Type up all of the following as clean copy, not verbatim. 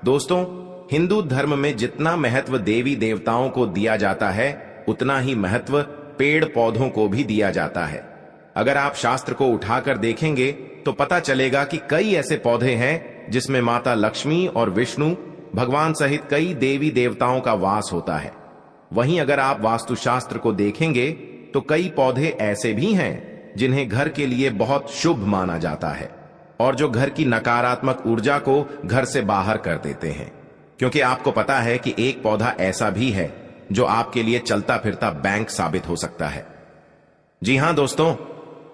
दोस्तों, हिंदू धर्म में जितना महत्व देवी देवताओं को दिया जाता है, उतना ही महत्व पेड़ पौधों को भी दिया जाता है। अगर आप शास्त्र को उठाकर देखेंगे तो पता चलेगा कि कई ऐसे पौधे हैं जिसमें माता लक्ष्मी और विष्णु भगवान सहित कई देवी देवताओं का वास होता है। वहीं अगर आप वास्तुशास्त्र को देखेंगे तो कई पौधे ऐसे भी हैं जिन्हें घर के लिए बहुत शुभ माना जाता है और जो घर की नकारात्मक ऊर्जा को घर से बाहर कर देते हैं। क्योंकि आपको पता है कि एक पौधा ऐसा भी है जो आपके लिए चलता फिरता बैंक साबित हो सकता है। जी हां दोस्तों,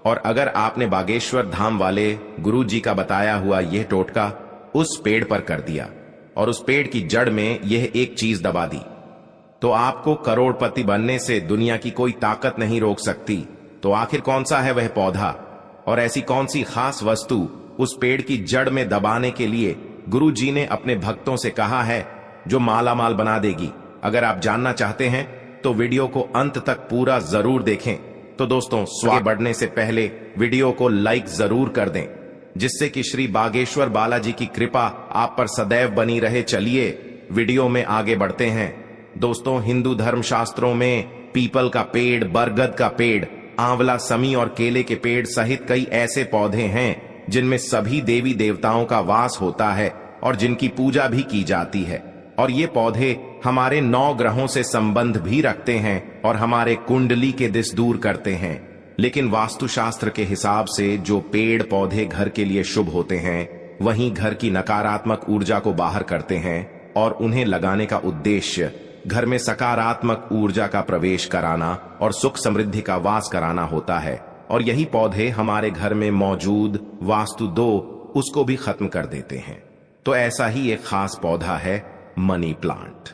और अगर आपने बागेश्वर धाम वाले गुरु जी का बताया हुआ यह टोटका उस पेड़ पर कर दिया और उस पेड़ की जड़ में यह एक चीज दबा दी, तो आपको करोड़पति बनने से दुनिया की कोई ताकत नहीं रोक सकती। तो आखिर कौन सा है वह पौधा और ऐसी कौन सी खास वस्तु उस पेड़ की जड़ में दबाने के लिए गुरु जी ने अपने भक्तों से कहा है जो माला माल बना देगी? अगर आप जानना चाहते हैं तो वीडियो को अंत तक पूरा जरूर देखें। तो दोस्तों, आगे बढ़ने से पहले वीडियो को लाइक जरूर कर दें, जिससे कि श्री बागेश्वर बालाजी की कृपा आप पर सदैव बनी रहे। चलिए वीडियो में आगे बढ़ते हैं। दोस्तों, हिंदू धर्म शास्त्रों में पीपल का पेड़, बरगद का पेड़, आंवला, समी और केले के पेड़ सहित कई ऐसे पौधे हैं जिनमें सभी देवी देवताओं का वास होता है और जिनकी पूजा भी की जाती है। और ये पौधे हमारे 9 ग्रहों से संबंध भी रखते हैं और हमारे कुंडली के दिश दूर करते हैं। लेकिन वास्तुशास्त्र के हिसाब से जो पेड़ पौधे घर के लिए शुभ होते हैं, वहीं घर की नकारात्मक ऊर्जा को बाहर करते हैं और उन्हें लगाने का उद्देश्य घर में सकारात्मक ऊर्जा का प्रवेश कराना और सुख समृद्धि का वास कराना होता है। और यही पौधे हमारे घर में मौजूद वास्तु दोष उसको भी खत्म कर देते हैं। तो ऐसा ही एक खास पौधा है मनी प्लांट।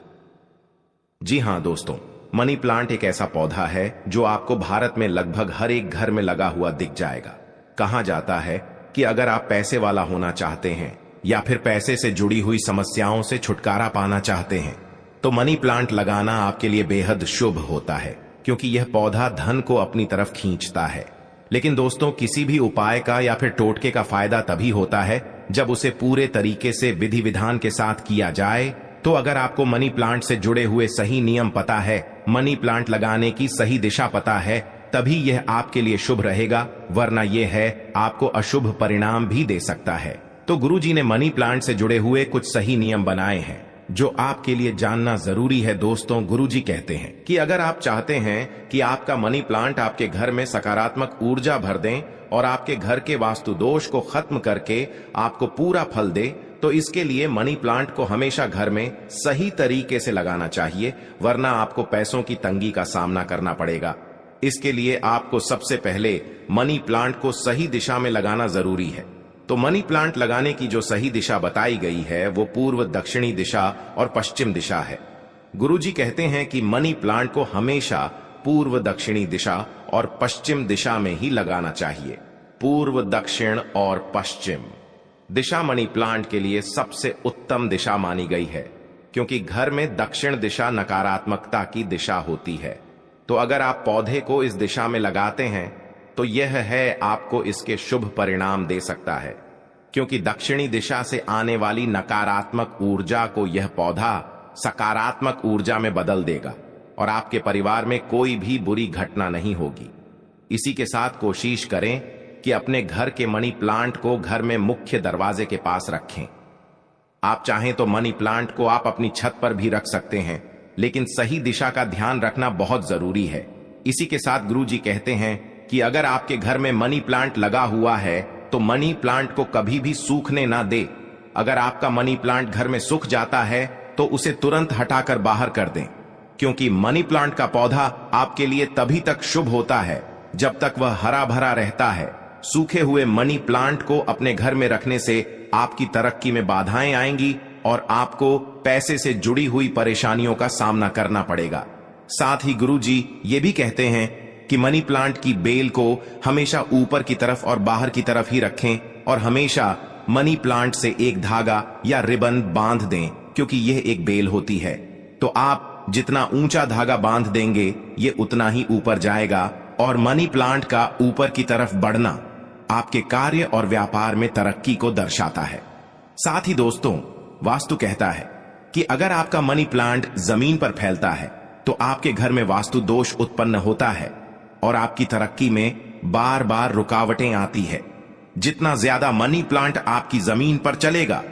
जी हां दोस्तों, मनी प्लांट एक ऐसा पौधा है जो आपको भारत में लगभग हर एक घर में लगा हुआ दिख जाएगा। कहा जाता है कि अगर आप पैसे वाला होना चाहते हैं या फिर पैसे से जुड़ी हुई समस्याओं से छुटकारा पाना चाहते हैं तो मनी प्लांट लगाना आपके लिए बेहद शुभ होता है, क्योंकि यह पौधा धन को अपनी तरफ खींचता है। लेकिन दोस्तों, किसी भी उपाय का या फिर टोटके का फायदा तभी होता है जब उसे पूरे तरीके से विधि विधान के साथ किया जाए। तो अगर आपको मनी प्लांट से जुड़े हुए सही नियम पता है, मनी प्लांट लगाने की सही दिशा पता है, तभी यह आपके लिए शुभ रहेगा, वरना यह है आपको अशुभ परिणाम भी दे सकता है। तो गुरुजी ने मनी प्लांट से जुड़े हुए कुछ सही नियम बनाए हैं जो आपके लिए जानना जरूरी है। दोस्तों, गुरुजी कहते हैं कि अगर आप चाहते हैं कि आपका मनी प्लांट आपके घर में सकारात्मक ऊर्जा भर दें और आपके घर के वास्तु दोष को खत्म करके आपको पूरा फल दे, तो इसके लिए मनी प्लांट को हमेशा घर में सही तरीके से लगाना चाहिए, वरना आपको पैसों की तंगी का सामना करना पड़ेगा। इसके लिए आपको सबसे पहले मनी प्लांट को सही दिशा में लगाना जरूरी है। तो मनी प्लांट लगाने की जो सही दिशा बताई गई है वो पूर्व, दक्षिणी दिशा और पश्चिम दिशा है। गुरुजी कहते हैं कि मनी प्लांट को हमेशा पूर्व, दक्षिणी दिशा और पश्चिम दिशा में ही लगाना चाहिए। पूर्व, दक्षिण और पश्चिम दिशा मनी प्लांट के लिए सबसे उत्तम दिशा मानी गई है, क्योंकि घर में दक्षिण दिशा नकारात्मकता की दिशा होती है। तो अगर आप पौधे को इस दिशा में लगाते हैं तो यह है आपको इसके शुभ परिणाम दे सकता है, क्योंकि दक्षिणी दिशा से आने वाली नकारात्मक ऊर्जा को यह पौधा सकारात्मक ऊर्जा में बदल देगा और आपके परिवार में कोई भी बुरी घटना नहीं होगी। इसी के साथ कोशिश करें कि अपने घर के मनी प्लांट को घर में मुख्य दरवाजे के पास रखें। आप चाहें तो मनी प्लांट को आप अपनी छत पर भी रख सकते हैं, लेकिन सही दिशा का ध्यान रखना बहुत जरूरी है। इसी के साथ गुरुजी कहते हैं कि अगर आपके घर में मनी प्लांट लगा हुआ है तो मनी प्लांट को कभी भी सूखने ना दे। अगर आपका मनी प्लांट घर में सूख जाता है तो उसे तुरंत हटाकर बाहर कर दें, क्योंकि मनी प्लांट का पौधा आपके लिए तभी तक शुभ होता है जब तक वह हरा भरा रहता है। सूखे हुए मनी प्लांट को अपने घर में रखने से आपकी तरक्की में बाधाएं आएंगी और आपको पैसे से जुड़ी हुई परेशानियों का सामना करना पड़ेगा। साथ ही गुरुजी ये भी कहते हैं कि मनी प्लांट की बेल को हमेशा ऊपर की तरफ और बाहर की तरफ ही रखें और हमेशा मनी प्लांट से एक धागा या रिबन बांध दें, क्योंकि यह एक बेल होती है। तो आप जितना ऊंचा धागा बांध देंगे ये उतना ही ऊपर जाएगा और मनी प्लांट का ऊपर की तरफ बढ़ना आपके कार्य और व्यापार में तरक्की को दर्शाता है। साथ ही दोस्तों, वास्तु कहता है कि अगर आपका मनी प्लांट जमीन पर फैलता है तो आपके घर में वास्तु दोष उत्पन्न होता है और आपकी तरक्की में बार बार रुकावटें आती है। जितना ज्यादा मनी प्लांट आपकी जमीन पर चलेगा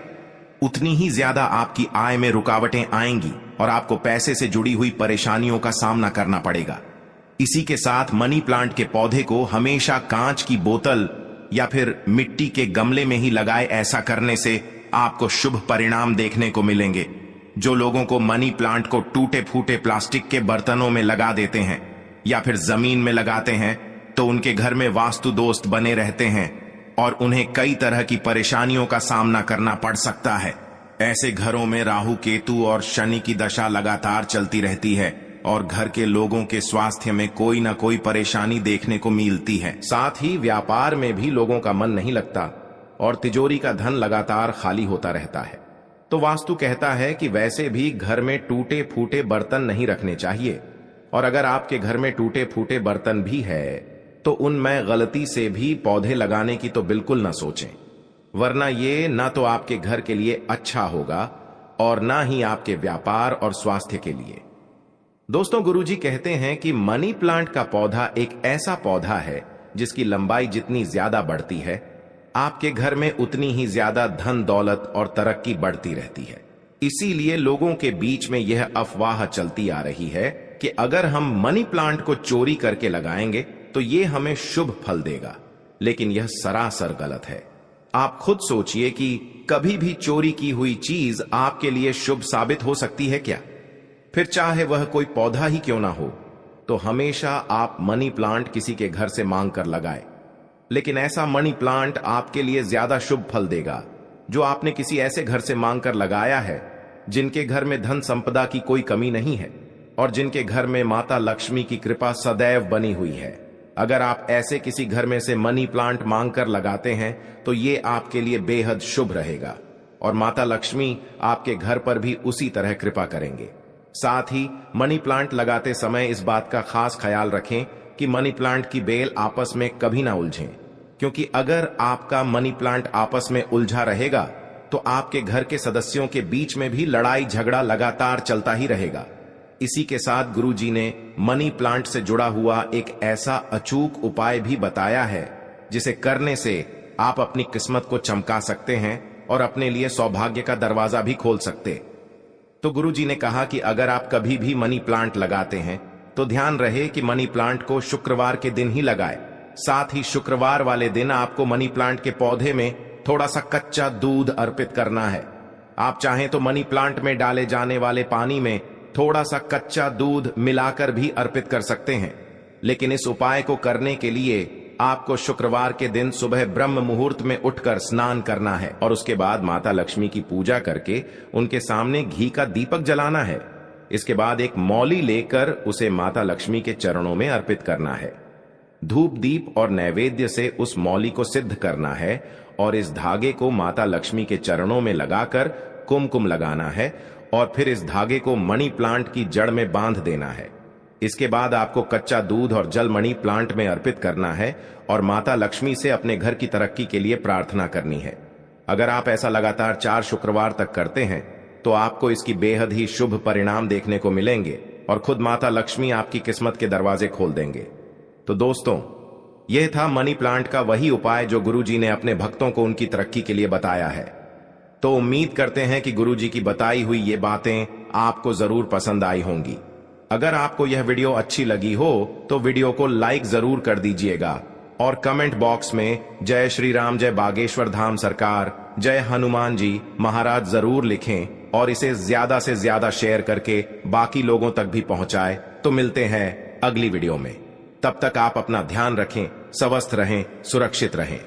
उतनी ही ज्यादा आपकी आय में रुकावटें आएंगी और आपको पैसे से जुड़ी हुई परेशानियों का सामना करना पड़ेगा। इसी के साथ मनी प्लांट के पौधे को हमेशा कांच की बोतल या फिर मिट्टी के गमले में ही लगाए। ऐसा करने से आपको शुभ परिणाम देखने को मिलेंगे। जो लोगों को मनी प्लांट को टूटे फूटे प्लास्टिक के बर्तनों में लगा देते हैं या फिर जमीन में लगाते हैं तो उनके घर में वास्तु दोस्त बने रहते हैं और उन्हें कई तरह की परेशानियों का सामना करना पड़ सकता है। ऐसे घरों में राहु केतु और शनि की दशा लगातार चलती रहती है और घर के लोगों के स्वास्थ्य में कोई ना कोई परेशानी देखने को मिलती है। साथ ही व्यापार में भी लोगों का मन नहीं लगता और तिजोरी का धन लगातार खाली होता रहता है। तो वास्तु कहता है कि वैसे भी घर में टूटे फूटे बर्तन नहीं रखने चाहिए और अगर आपके घर में टूटे फूटे बर्तन भी है तो उनमें गलती से भी पौधे लगाने की तो बिल्कुल ना सोचें, वरना ये ना तो आपके घर के लिए अच्छा होगा और ना ही आपके व्यापार और स्वास्थ्य के लिए। दोस्तों, गुरुजी कहते हैं कि मनी प्लांट का पौधा एक ऐसा पौधा है जिसकी लंबाई जितनी ज्यादा बढ़ती है आपके घर में उतनी ही ज्यादा धन दौलत और तरक्की बढ़ती रहती है। इसीलिए लोगों के बीच में यह अफवाह चलती आ रही है कि अगर हम मनी प्लांट को चोरी करके लगाएंगे तो ये हमें शुभ फल देगा, लेकिन यह सरासर गलत है। आप खुद सोचिए कि कभी भी चोरी की हुई चीज आपके लिए शुभ साबित हो सकती है क्या? फिर चाहे वह कोई पौधा ही क्यों ना हो, तो हमेशा आप मनी प्लांट किसी के घर से मांग कर लगाएं, लेकिन ऐसा मनी प्लांट आपके लिए ज्यादा शुभ फल देगा जो आपने किसी ऐसे घर से मांग कर लगाया है जिनके घर में धन संपदा की कोई कमी नहीं है और जिनके घर में माता लक्ष्मी की कृपा सदैव बनी हुई है। अगर आप ऐसे किसी घर में से मनी प्लांट मांग कर लगाते हैं तो ये आपके लिए बेहद शुभ रहेगा और माता लक्ष्मी आपके घर पर भी उसी तरह कृपा करेंगे। साथ ही मनी प्लांट लगाते समय इस बात का खास ख्याल रखें कि मनी प्लांट की बेल आपस में कभी ना उलझें, क्योंकि अगर आपका मनी प्लांट आपस में उलझा रहेगा तो आपके घर के सदस्यों के बीच में भी लड़ाई झगड़ा लगातार चलता ही रहेगा। इसी के साथ गुरुजी ने मनी प्लांट से जुड़ा हुआ एक ऐसा अचूक उपाय भी बताया है जिसे करने से आप अपनी किस्मत को चमका सकते हैं और अपने लिए सौभाग्य का दरवाजा भी खोल सकते। तो गुरुजी ने कहा कि अगर आप कभी भी मनी प्लांट लगाते हैं तो ध्यान रहे कि मनी प्लांट को शुक्रवार के दिन ही लगाए। साथ ही शुक्रवार वाले दिन आपको मनी प्लांट के पौधे में थोड़ा सा कच्चा दूध अर्पित करना है। आप चाहें तो मनी प्लांट में डाले जाने वाले पानी में थोड़ा सा कच्चा दूध मिलाकर भी अर्पित कर सकते हैं, लेकिन इस उपाय को करने के लिए आपको शुक्रवार के दिन सुबह ब्रह्म मुहूर्त में उठकर स्नान करना है और उसके बाद माता लक्ष्मी की पूजा करके उनके सामने घी का दीपक जलाना है। इसके बाद एक मौली लेकर उसे माता लक्ष्मी के चरणों में अर्पित करना है। धूप दीप और नैवेद्य से उस मौली को सिद्ध करना है और इस धागे को माता लक्ष्मी के चरणों में लगाकर कुमकुम लगाना है और फिर इस धागे को मनी प्लांट की जड़ में बांध देना है। इसके बाद आपको कच्चा दूध और जल मनी प्लांट में अर्पित करना है और माता लक्ष्मी से अपने घर की तरक्की के लिए प्रार्थना करनी है। अगर आप ऐसा लगातार 4 शुक्रवार तक करते हैं तो आपको इसकी बेहद ही शुभ परिणाम देखने को मिलेंगे और खुद माता लक्ष्मी आपकी किस्मत के दरवाजे खोल देंगे। तो दोस्तों, यह था मनी प्लांट का वही उपाय जो गुरुजी ने अपने भक्तों को उनकी तरक्की के लिए बताया है। तो उम्मीद करते हैं कि गुरुजी की बताई हुई ये बातें आपको जरूर पसंद आई होंगी। अगर आपको यह वीडियो अच्छी लगी हो तो वीडियो को लाइक जरूर कर दीजिएगा और कमेंट बॉक्स में जय श्री राम, जय बागेश्वर धाम सरकार, जय हनुमान जी महाराज जरूर लिखें और इसे ज्यादा से ज्यादा शेयर करके बाकी लोगों तक भी पहुंचाए। तो मिलते हैं अगली वीडियो में। तब तक आप अपना ध्यान रखें, स्वस्थ रहें, सुरक्षित रहें।